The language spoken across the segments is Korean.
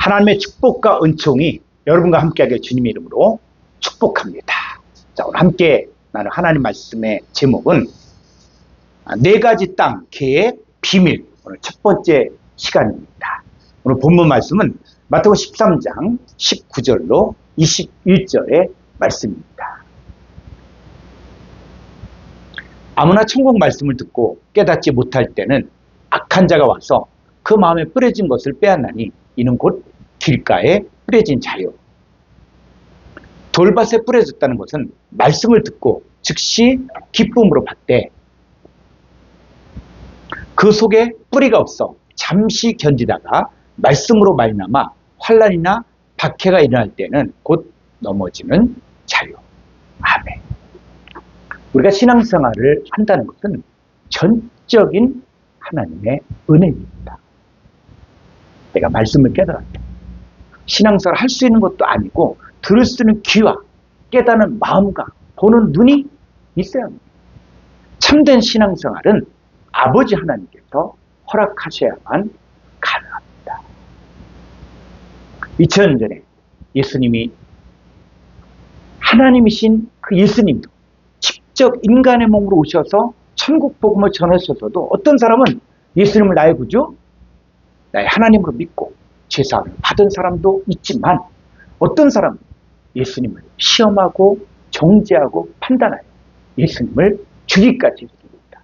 하나님의 축복과 은총이 여러분과 함께하게 주님의 이름으로 축복합니다. 자, 오늘 함께 나눌 하나님 말씀의 제목은 네 가지 땅 계획 비밀. 오늘 첫 번째 시간입니다. 오늘 본문 말씀은 마태복음 13장 19절로 21절의 말씀입니다. 아무나 천국 말씀을 듣고 깨닫지 못할 때는 악한 자가 와서 그 마음에 뿌려진 것을 빼앗나니 이는 곧 길가에 뿌려진 자요. 돌밭에 뿌려졌다는 것은 말씀을 듣고 즉시 기쁨으로 받되 그 속에 뿌리가 없어 잠시 견디다가 말씀으로 말미암아 환난이나 박해가 일어날 때는 곧 넘어지는 자요. 아멘. 우리가 신앙생활을 한다는 것은 전적인 하나님의 은혜입니다. 내가 말씀을 깨달았다. 신앙생활을 할 수 있는 것도 아니고 들을 수 있는 귀와 깨닫는 마음과 보는 눈이 있어야 합니다. 참된 신앙생활은 아버지 하나님께서 허락하셔야만 가능합니다. 2000년 전에 예수님이 하나님이신 그 예수님도 직접 인간의 몸으로 오셔서 천국 복음을 전하셔서도 어떤 사람은 예수님을 나의 구주, 나의 하나님으로 믿고 죄사함을 받은 사람도 있지만 어떤 사람은 예수님을 시험하고 정죄하고 판단하여 예수님을 죽이기까지 했습니다.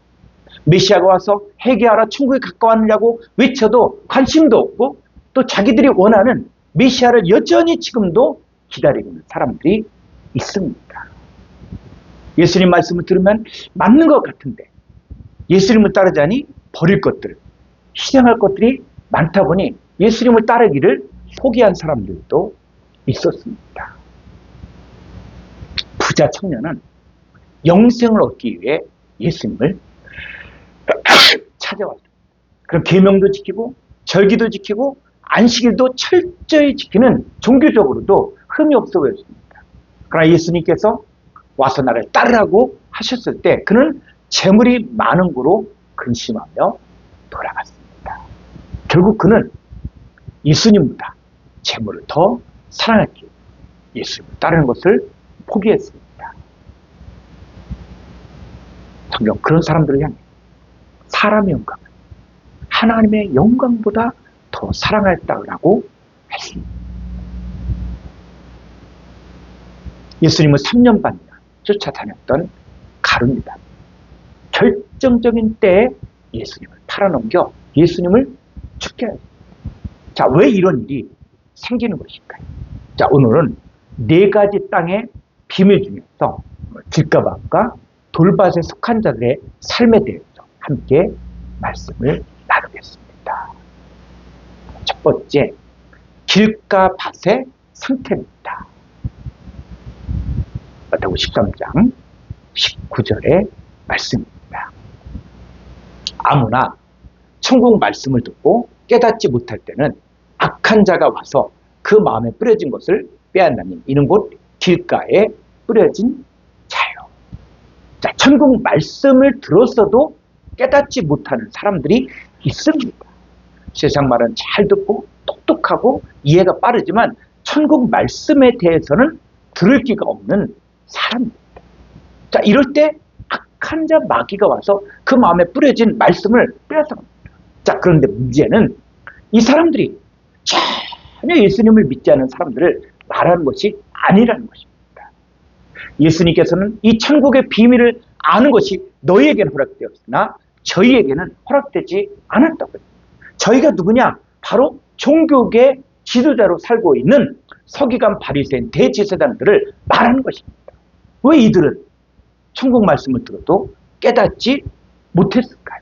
메시아가 와서 회개하라 천국에 가까웠느냐고 외쳐도 관심도 없고 또 자기들이 원하는 메시아를 여전히 지금도 기다리고 있는 사람들이 있습니다. 예수님 말씀을 들으면 맞는 것 같은데 예수님을 따르자니 버릴 것들, 희생할 것들이 많다 보니 예수님을 따르기를 포기한 사람들도 있었습니다. 부자 청년은 영생을 얻기 위해 예수님을 찾아왔습니다. 그럼 계명도 지키고 절기도 지키고 안식일도 철저히 지키는 종교적으로도 흠이 없어 보였습니다. 그러나 예수님께서 와서 나를 따르라고 하셨을 때 그는 재물이 많은 거로 근심하며 돌아갔습니다. 결국 그는 예수님보다 재물을 더 사랑했기에 예수님을 따르는 것을 포기했습니다. 성경 그런 사람들을 향해 사람의 영광을 하나님의 영광보다 더 사랑했다고 했습니다. 예수님을 3년 반이나 쫓아다녔던 가룟유다. 결정적인 때에 예수님을 팔아넘겨 예수님을 죽게 하였습니다. 자, 왜 이런 일이 생기는 것일까요? 자, 오늘은 네 가지 땅의 비밀 중에서 길가밭과 돌밭에 속한 자들의 삶에 대해서 함께 말씀을 나누겠습니다. 첫 번째, 길가밭의 상태입니다. 마태복음 13장 19절의 말씀입니다. 아무나 천국 말씀을 듣고 깨닫지 못할 때는 악한 자가 와서 그 마음에 뿌려진 것을 빼앗나니 이는 곧 길가에 뿌려진 자요. 자, 천국 말씀을 들었어도 깨닫지 못하는 사람들이 있습니다. 세상 말은 잘 듣고 똑똑하고 이해가 빠르지만 천국 말씀에 대해서는 들을 기가 없는 사람입니다. 자, 이럴 때 악한 자 마귀가 와서 그 마음에 뿌려진 말씀을 빼앗아갑니다. 자, 그런데 문제는 이 사람들이 전혀 예수님을 믿지 않는 사람들을 말하는 것이 아니라는 것입니다. 예수님께서는 이 천국의 비밀을 아는 것이 너희에게는 허락되었으나 저희에게는 허락되지 않았다고 합니다. 저희가 누구냐? 바로 종교계 지도자로 살고 있는 서기관 바리새인 대제사장들을 말하는 것입니다. 왜 이들은 천국 말씀을 들어도 깨닫지 못했을까요?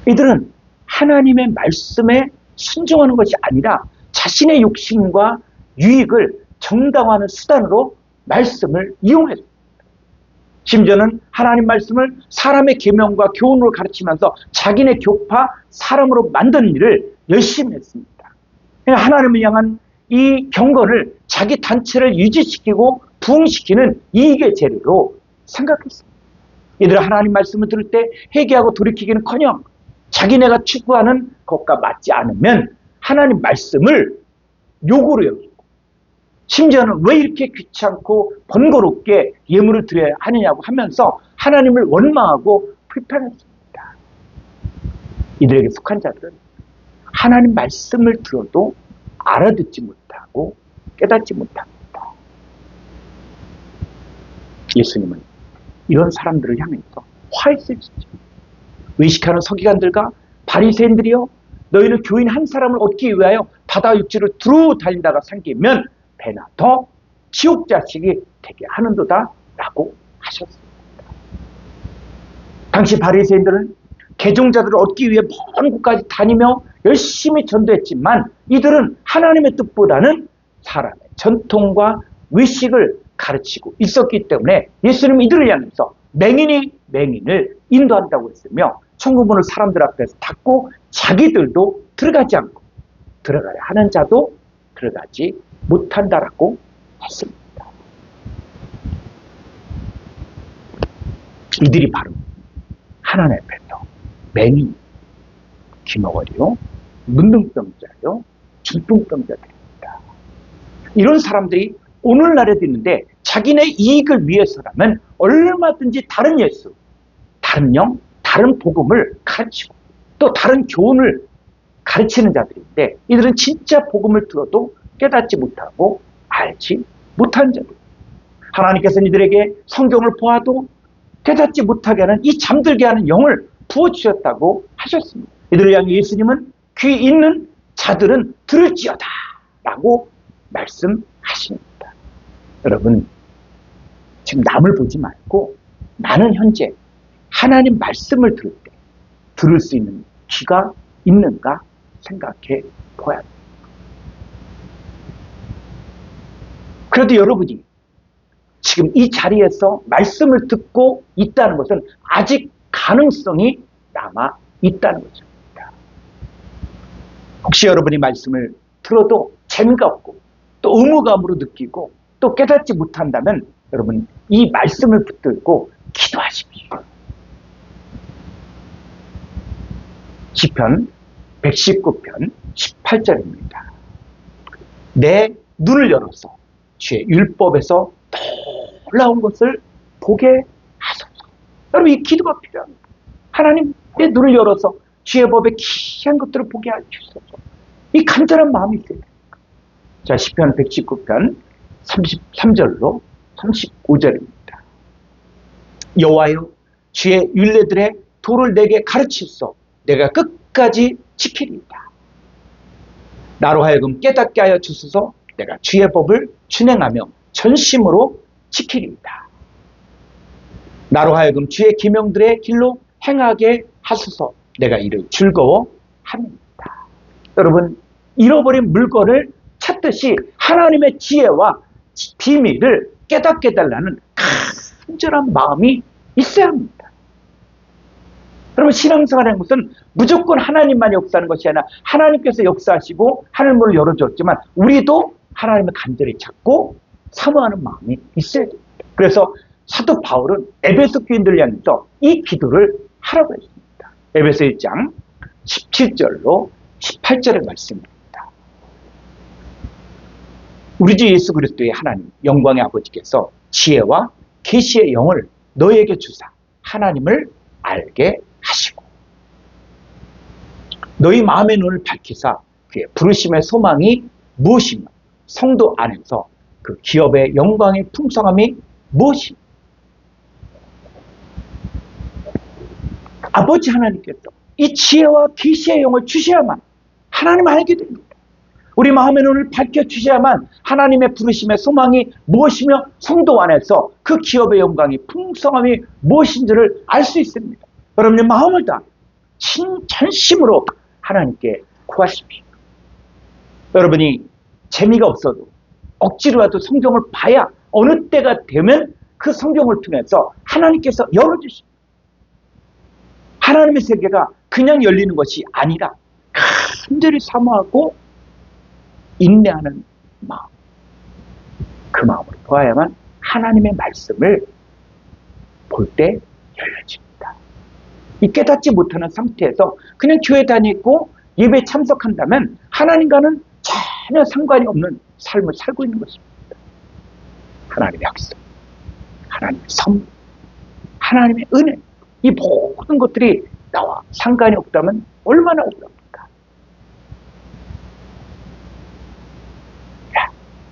이들은 하나님의 말씀에 순종하는 것이 아니라 자신의 욕심과 유익을 정당화하는 수단으로 말씀을 이용했습니다. 심지어는 하나님 말씀을 사람의 계명과 교훈으로 가르치면서 자기네 교파 사람으로 만드는 일을 열심히 했습니다. 하나님을 향한 이 경건을 자기 단체를 유지시키고 부흥시키는 이익의 재료로 생각했습니다. 이들은 하나님 말씀을 들을 때 회개하고 돌이키기는커녕 자기네가 추구하는 것과 맞지 않으면 하나님 말씀을 요구로 여기고, 심지어는 왜 이렇게 귀찮고 번거롭게 예물을 드려야 하느냐고 하면서 하나님을 원망하고 불편했습니다. 이들에게 속한 자들은 하나님 말씀을 들어도 알아듣지 못하고 깨닫지 못합니다. 예수님은 이런 사람들을 향해서 화했으시죠. 의식하는 서기관들과 바리새인들이여, 너희는 교인 한 사람을 얻기 위하여 바다 육지를 두루 달리다가 삼키면 배나 더 지옥 자식이 되게 하는도다 라고 하셨습니다. 당시 바리새인들은 개종자들을 얻기 위해 먼 곳까지 다니며 열심히 전도했지만 이들은 하나님의 뜻보다는 사람의 전통과 의식을 가르치고 있었기 때문에 예수님은 이들을 향해서 맹인이 맹인을 인도한다고 했으며 천국문을 사람들 앞에서 닫고 자기들도 들어가지 않고 들어가야 하는 자도 들어가지 못한다라고 했습니다. 이들이 바로 하나님 앞에서 맹인, 귀머거리요, 문둥병자요, 중풍병자들입니다. 이런 사람들이 오늘날에도 있는데 자기네 이익을 위해서라면 얼마든지 다른 예수, 다른 영, 다른 복음을 가르치고 또 다른 교훈을 가르치는 자들인데 이들은 진짜 복음을 들어도 깨닫지 못하고 알지 못한 자들. 하나님께서는 이들에게 성경을 보아도 깨닫지 못하게 하는 이 잠들게 하는 영을 부어주셨다고 하셨습니다. 이들을 향해 예수님은 귀 있는 자들은 들을지어다 라고 말씀하십니다. 여러분, 지금 남을 보지 말고 나는 현재 하나님 말씀을 들을 때 들을 수 있는 귀가 있는가 생각해 보아야 합니다. 그래도 여러분이 지금 이 자리에서 말씀을 듣고 있다는 것은 아직 가능성이 남아 있다는 것입니다. 혹시 여러분이 말씀을 들어도 재미가 없고 또 의무감으로 느끼고 또 깨닫지 못한다면 여러분 이 말씀을 붙들고 기도하십시오. 시편 119편 18절입니다. 내 눈을 열어서 주의 율법에서 놀라운 것을 보게 하소서. 여러분 이 기도가 필요합니다. 하나님 내 눈을 열어서 주의 법에 귀한 것들을 보게 해주소서. 이 간절한 마음이 있어야 됩니다. 자, 시편 119편 33절로 35절입니다. 여호와여 주의 율례들의 도를 내게 가르치소서. 내가 끝까지 지키리이다. 나로 하여금 깨닫게 하여 주소서. 내가 주의 법을 준행하며 전심으로 지키리이다. 나로 하여금 주의 계명들의 길로 행하게 하소서. 내가 이를 즐거워합니다. 여러분 잃어버린 물건을 찾듯이 하나님의 지혜와 비밀을 깨닫게 해달라는 간절한 마음이 있어야 합니다. 여러분 신앙생활이라는 것은 무조건 하나님만 역사하는 것이 아니라 하나님께서 역사하시고 하늘문을 열어줬지만 우리도 하나님을 간절히 찾고 사모하는 마음이 있어야 됩니다. 그래서 사도 바울은 에베소 교인들을 향해서 이 기도를 하라고 했습니다. 에베소 1장 17절로 18절의 말씀입니다. 우리 주 예수 그리스도의 하나님 영광의 아버지께서 지혜와 계시의 영을 너희에게 주사 하나님을 알게 하시고 너희 마음의 눈을 밝히사 그의 부르심의 소망이 무엇이며 성도 안에서 그 기업의 영광의 풍성함이 무엇이며 아버지 하나님께서 이 지혜와 계시의 영을 주셔야만 하나님을 알게 됩니다. 우리 마음의 눈을 밝혀주셔야만 하나님의 부르심의 소망이 무엇이며 성도 안에서 그 기업의 영광이 풍성함이 무엇인지를 알 수 있습니다. 여러분의 마음을 다 전심으로 하나님께 구하십시오. 여러분이 재미가 없어도 억지로라도 성경을 봐야 어느 때가 되면 그 성경을 통해서 하나님께서 열어주십니다. 하나님의 세계가 그냥 열리는 것이 아니라 간절히 사모하고 인내하는 마음, 그 마음으로 보아야만 하나님의 말씀을 볼 때 열려집니다. 이 깨닫지 못하는 상태에서 그냥 교회 다니고 예배에 참석한다면 하나님과는 전혀 상관이 없는 삶을 살고 있는 것입니다. 하나님의 약속, 하나님의 선물, 하나님의 은혜, 이 모든 것들이 나와 상관이 없다면 얼마나 억울합니까?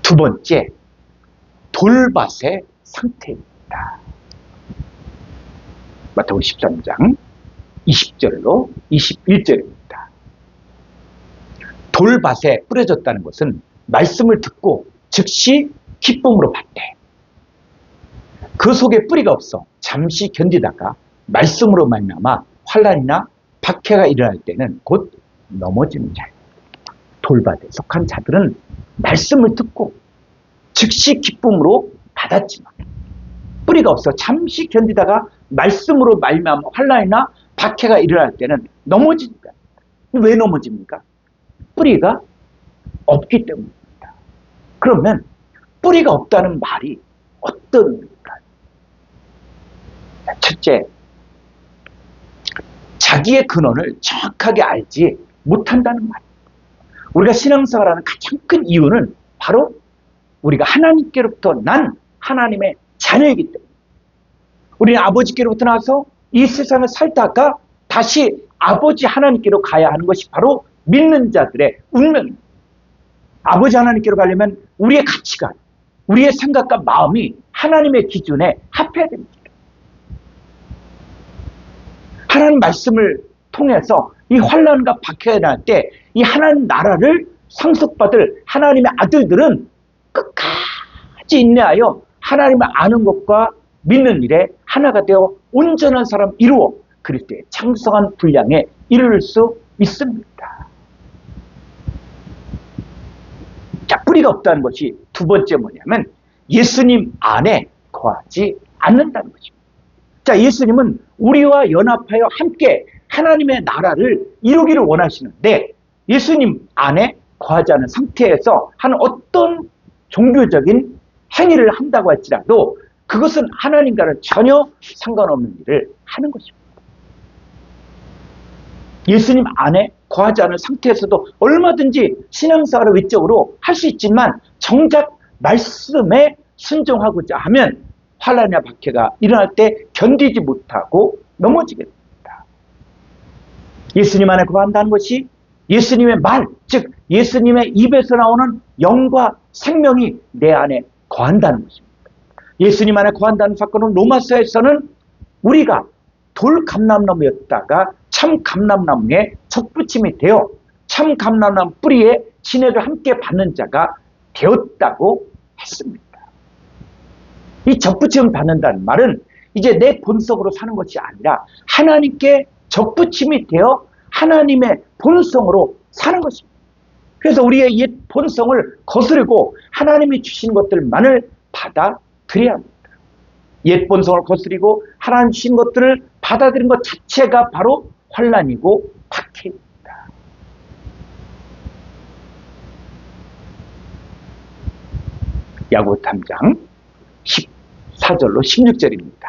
두 번째, 돌밭의 상태입니다. 마태복음 13장 20절로 21절입니다. 돌밭에 뿌려졌다는 것은 말씀을 듣고 즉시 기쁨으로 받되 그 속에 뿌리가 없어 잠시 견디다가 말씀으로 말미암아 환난이나 박해가 일어날 때는 곧 넘어지는 자입니다. 돌밭에 속한 자들은 말씀을 듣고 즉시 기쁨으로 받았지만 뿌리가 없어 잠시 견디다가 말씀으로 말미암아 환난이나 박해가 일어날 때는 넘어집니다. 왜 넘어집니까? 뿌리가 없기 때문입니다. 그러면 뿌리가 없다는 말이 어떤 의미일까요? 첫째, 자기의 근원을 정확하게 알지 못한다는 말입니다. 우리가 신앙생활하는 가장 큰 이유는 바로 우리가 하나님께로부터 난 하나님의 자녀이기 때문에 우리는 아버지께로부터 나와서 이 세상을 살다가 다시 아버지 하나님께로 가야 하는 것이 바로 믿는 자들의 운명입니다. 아버지 하나님께로 가려면 우리의 가치관, 우리의 생각과 마음이 하나님의 기준에 합해야 됩니다. 하나님 말씀을 통해서 이 환난과 박해가 날 때 이 하나님 나라를 상속받을 하나님의 아들들은 끝까지 인내하여 하나님을 아는 것과 믿는 일에 하나가 되어 온전한 사람 이루어 그리스도의 창성한 분량에 이를 수 있습니다. 자, 뿌리가 없다는 것이 두 번째 뭐냐면 예수님 안에 거하지 않는다는 것입니다. 자, 예수님은 우리와 연합하여 함께 하나님의 나라를 이루기를 원하시는데 예수님 안에 거하지 않은 상태에서 하는 어떤 종교적인 행위를 한다고 할지라도 그것은 하나님과는 전혀 상관없는 일을 하는 것입니다. 예수님 안에 거하지 않은 상태에서도 얼마든지 신앙생활을 외적으로 할 수 있지만 정작 말씀에 순종하고자 하면 환난이나 박해가 일어날 때 견디지 못하고 넘어지게 됩니다. 예수님 안에 거한다는 것이 예수님의 말, 즉 예수님의 입에서 나오는 영과 생명이 내 안에 거한다는 것입니다. 예수님 안에 거한다는 사건은 로마서에서는 우리가 돌 감람나무였다가 참 감람나무에 접붙임이 되어 참 감람나무 뿌리에 진액을 함께 받는 자가 되었다고 했습니다. 이 접붙임을 받는다는 말은 이제 내 본성으로 사는 것이 아니라 하나님께 접붙임이 되어 하나님의 본성으로 사는 것입니다. 그래서 우리의 옛 본성을 거스르고 하나님이 주신 것들만을 받아들여야 합니다. 옛 본성을 거스리고 하나님 주신 것들을 받아들인 것 자체가 바로 환난이고 박해입니다. 야고보 3장 14절로 16절입니다.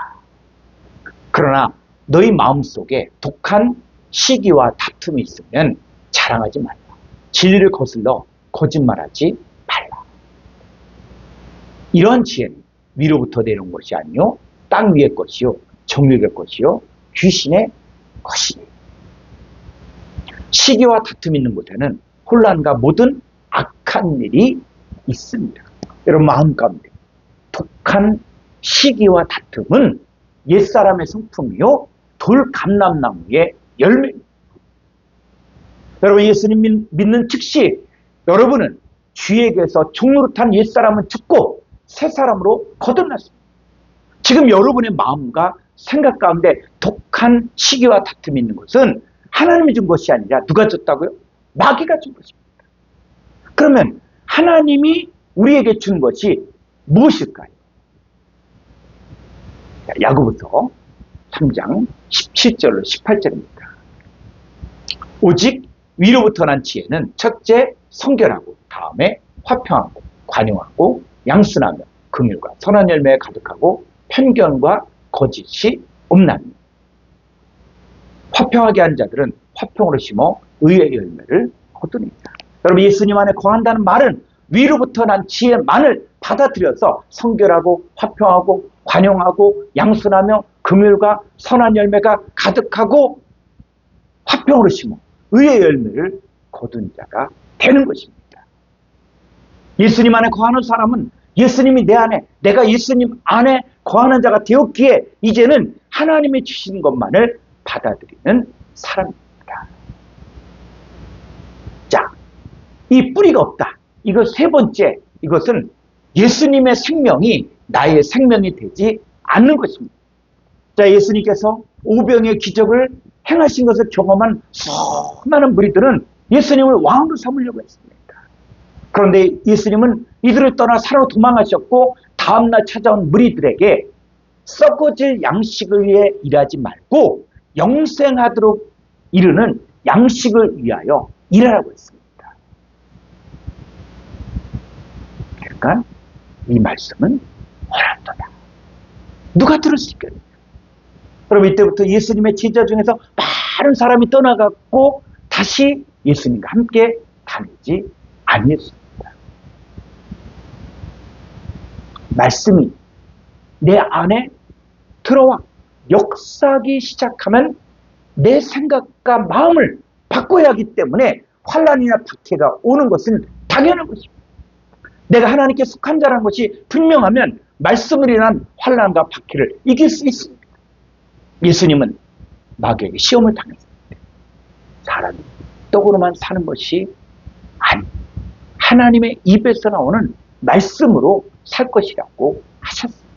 그러나 너희 마음속에 독한 시기와 다툼이 있으면 자랑하지 말라. 진리를 거슬러 거짓말하지 말라. 이런 지혜는 위로부터 내려온 것이 아니요 땅 위의 것이요 정욕의 것이요 귀신의 것이니. 시기와 다툼이 있는 곳에는 혼란과 모든 악한 일이 있습니다. 여러분 마음 가운데 독한 시기와 다툼은 옛사람의 성품이요 돌 감람나무의 열매입니다. 여러분 예수님 믿는 즉시 여러분은 주에게서 종노릇한 옛사람은 죽고 새 사람으로 거듭났습니다. 지금 여러분의 마음과 생각 가운데 독한 시기와 다툼이 있는 것은 하나님이 준 것이 아니라 누가 줬다고요? 마귀가 준 것입니다. 그러면 하나님이 우리에게 준 것이 무엇일까요? 야고보서 3장 17절로 18절입니다. 오직 위로부터 난 지혜는 첫째 성결하고 다음에 화평하고 관용하고 양순하며 긍휼과 선한 열매에 가득하고 편견과 거짓이 없나니. 화평하게 한 자들은 화평으로 심어 의의 열매를 거두느니라. 여러분, 예수님 안에 거한다는 말은 위로부터 난 지혜만을 받아들여서 성결하고 화평하고 관용하고 양순하며 긍휼과 선한 열매가 가득하고 화평으로 심어 의의 열매를 거둔 자가 되는 것입니다. 예수님 안에 거하는 사람은 예수님이 내 안에, 내가 예수님 안에 거하는 자가 되었기에 이제는 하나님이 주신 것만을 받아들이는 사람입니다. 자, 이 뿌리가 없다. 이거 세 번째, 이것은 예수님의 생명이 나의 생명이 되지 않는 것입니다. 자, 예수님께서 오병의 기적을 행하신 것을 경험한 수많은 무리들은 예수님을 왕으로 삼으려고 했습니다. 그런데 예수님은 이들을 떠나 산으로 도망하셨고 다음날 찾아온 무리들에게 썩어질 양식을 위해 일하지 말고 영생하도록 이르는 양식을 위하여 일하라고 했습니다. 그러니까 이 말씀은 허락도다. 누가 들을 수 있겠느냐. 그럼 이때부터 예수님의 제자 중에서 많은 사람이 떠나갔고 다시 예수님과 함께 다니지 아니했습니다. 말씀이 내 안에 들어와 역사하기 시작하면 내 생각과 마음을 바꿔야 하기 때문에 환난이나 박해가 오는 것은 당연한 것입니다. 내가 하나님께 속한 자라는 것이 분명하면 말씀으로 인한 환난과 박해를 이길 수 있습니다. 예수님은 마귀에게 시험을 당했습니다. 사람이 떡으로만 사는 것이 아니, 하나님의 입에서 나오는 말씀으로 살 것이라고 하셨습니다.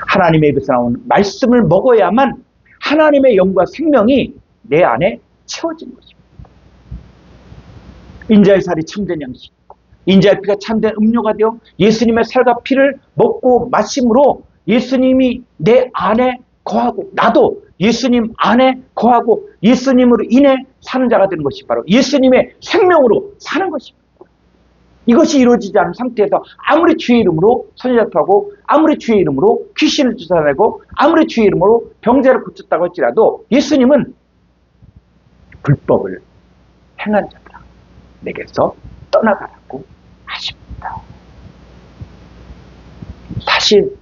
하나님의 입에서 나오는 말씀을 먹어야만 하나님의 영과 생명이 내 안에 채워진 것입니다. 인자의 살이 참된 양식이고 인자의 피가 참된 음료가 되어 예수님의 살과 피를 먹고 마심으로 예수님이 내 안에 거하고 나도 예수님 안에 거하고 예수님으로 인해 사는 자가 되는 것이 바로 예수님의 생명으로 사는 것입니다. 이것이 이루어지지 않은 상태에서 아무리 주의 이름으로 선지자하고 아무리 주의 이름으로 귀신을 쫓아내고 아무리 주의 이름으로 병자를 고쳤다고 할지라도 예수님은 불법을 행한 자들아 내게서 떠나가라고 하십니다. 사실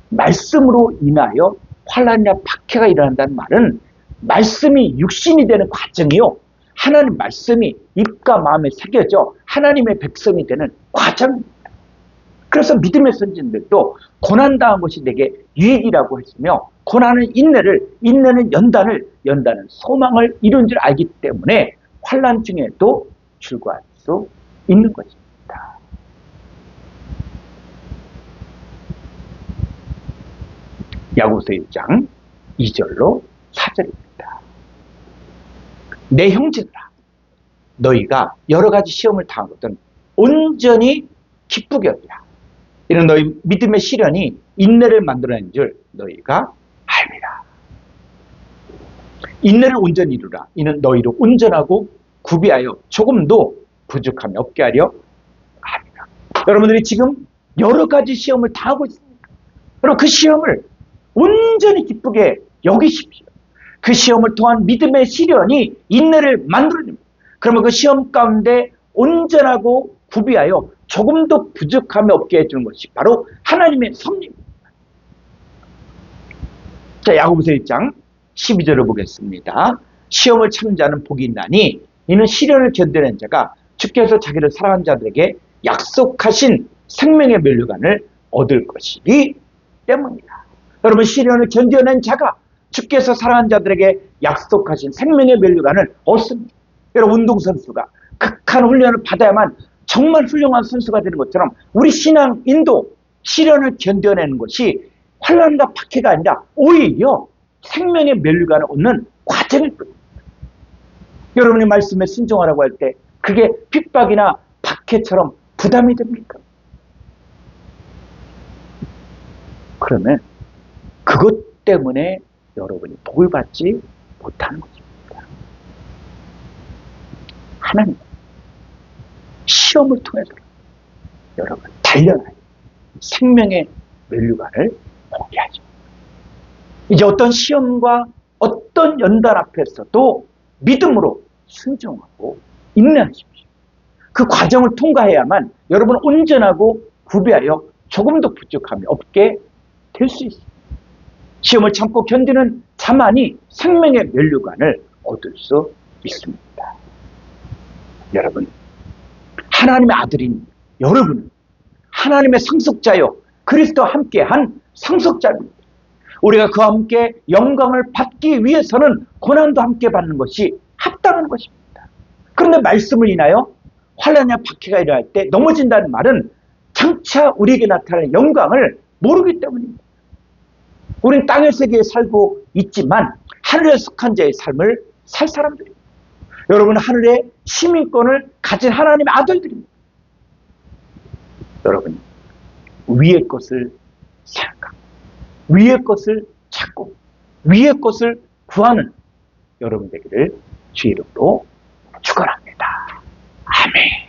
말씀으로 인하여 환난이나 박해가 일어난다는 말은 말씀이 육신이 되는 과정이요. 하나님 말씀이 입과 마음에 새겨져 하나님의 백성이 되는 과정입니다. 그래서 믿음의 선진들도 고난당한 것이 내게 유익이라고 했으며 고난은 인내를, 인내는 연단을, 연단은 소망을 이룬 줄 알기 때문에 환난 중에도 출구할 수 있는 것입니다. 야고보서 1장 2절로 4절입니다. 내 형제들아 너희가 여러 가지 시험을 당하거든 온전히 기쁘게 여기라. 이는 너희 믿음의 시련이 인내를 만들어낸 줄 너희가 알미라. 인내를 온전히 이루라. 이는 너희를 온전하고 구비하여 조금도 부족함이 없게 하려 합니다. 여러분들이 지금 여러 가지 시험을 당하고 있습니다. 그럼 그 시험을 온전히 기쁘게 여기십시오. 그 시험을 통한 믿음의 시련이 인내를 만들어냅니다. 그러면 그 시험 가운데 온전하고 구비하여 조금도 부족함이 없게 해주는 것이 바로 하나님의 섭리입니다. 자, 야고보서 1장 12절을 보겠습니다. 시험을 참는 자는 복이 있나니 이는 시련을 견뎌낸 자가 주께서 자기를 사랑하는 자들에게 약속하신 생명의 면류관을 얻을 것이기 때문이다. 여러분, 시련을 견뎌낸 자가 주께서 사랑하는 자들에게 약속하신 생명의 면류관을 얻습니다. 여러분, 운동선수가 극한 훈련을 받아야만 정말 훌륭한 선수가 되는 것처럼 우리 신앙인도 시련을 견뎌내는 것이 환난과 박해가 아니라 오히려 생명의 면류관을 얻는 과정일 뿐입니다. 여러분이 말씀에 순종하라고 할 때 그게 핍박이나 박해처럼 부담이 됩니까? 그러면 그것 때문에 여러분이 복을 받지 못하는 것입니다. 하나님 시험을 통해서 여러분 단련하여 생명의 면류관을 얻게 하죠. 이제 어떤 시험과 어떤 연단 앞에서도 믿음으로 순종하고 인내하십시오. 그 과정을 통과해야만 여러분 온전하고 구비하여 조금도 부족함이 없게 될 수 있습니다. 시험을 참고 견디는 자만이 생명의 면류관을 얻을 수 있습니다. 여러분, 하나님의 아들인 여러분은 하나님의 상속자요 그리스도와 함께한 상속자입니다. 우리가 그와 함께 영광을 받기 위해서는 고난도 함께 받는 것이 합당한 것입니다. 그런데 말씀을 인하여 환난이나 박해가 일어날 때 넘어진다는 말은 장차 우리에게 나타나는 영광을 모르기 때문입니다. 우리는 땅의 세계에 살고 있지만 하늘에 속한 자의 삶을 살 사람들입니다. 여러분은 하늘의 시민권을 가진 하나님의 아들들입니다. 여러분, 위의 것을 생각하고 위의 것을 찾고 위의 것을 구하는 여러분 되기를 주의 이름으로 축원합니다. 아멘.